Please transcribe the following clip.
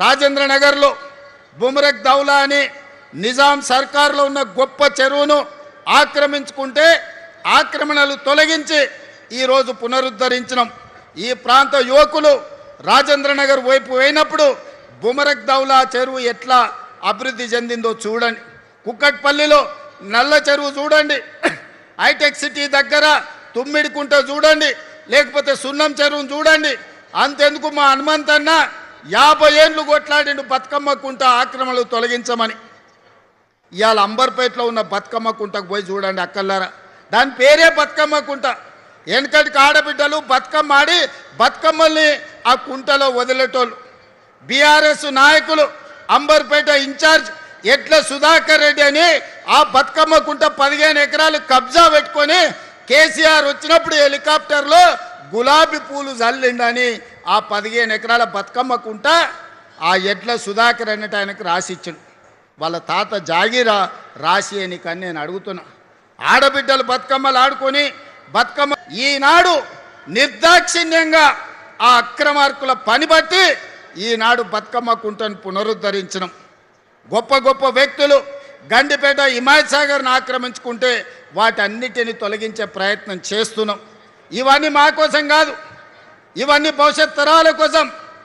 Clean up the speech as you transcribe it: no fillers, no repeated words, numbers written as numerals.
రాజేంద్ర నగర్లో బుమరక్ దౌలా అని నిజాం సర్కార్లో ఉన్న గొప్ప చెరువును ఆక్రమించుకుంటే ఆక్రమణలు తొలగించి ఈరోజు పునరుద్ధరించడం. ఈ ప్రాంత యువకులు రాజేంద్ర నగర్ వైపు పోయినప్పుడు బుమరక్ దౌలా చెరువు ఎట్లా అభివృద్ధి చెందిందో చూడండి. కుక్కట్పల్లిలో నల్ల చెరువు చూడండి, హైటెక్ సిటీ దగ్గర తుమ్మిడికుంట చూడండి, లేకపోతే సున్నం చెరువును చూడండి. అంతెందుకు మా హనుమంతన్న 50 ఏళ్ళు కొట్లాడిండు బతుకమ్మ కుంట ఆక్రమణలు తొలగించమని. ఇవాళ అంబర్పేటలో ఉన్న బతుకమ్మ కుంటకు పోయి చూడండి అక్కల్లారా, దాని పేరే బతుకమ్మ కుంట. వెనకటికి ఆడబిడ్డలు బతుకమ్మ ఆడి బతుకమ్మల్ని ఆ కుంటలో వదిలేటోళ్ళు. బీఆర్ఎస్ నాయకులు అంబర్పేట ఇన్ఛార్జ్ ఎట్ల సుధాకర్ రెడ్డి అని ఆ బతుకమ్మ కుంట 15 ఎకరాలు కబ్జా పెట్టుకొని కేసీఆర్ వచ్చినప్పుడు హెలికాప్టర్లో గులాబీ పూలు జల్లిండని ఆ 15 ఎకరాల బతుకమ్మ కుంట ఆ ఎడ్ల సుధాకర్ అన్నట్టు ఆయనకు రాసిచ్చిండు. వాళ్ళ తాత జాగీరా రాసి అని కానీ నేను అడుగుతున్నా. ఆడబిడ్డలు బతుకమ్మలు ఆడుకొని బతుకమ్మ ఈనాడు నిర్దాక్షిణ్యంగా ఆ అక్రమార్కుల పని బట్టి ఈనాడు బతుకమ్మ కుంటను పునరుద్ధరించడం. గొప్ప గొప్ప వ్యక్తులు గండిపేట హిమాయత్ సాగర్ను ఆక్రమించుకుంటే వాటన్నిటిని తొలగించే ప్రయత్నం చేస్తున్నాం. ఇవన్నీ మా కోసం కాదు, ఇవన్నీ భవిష్యత్ తరాల కోసం.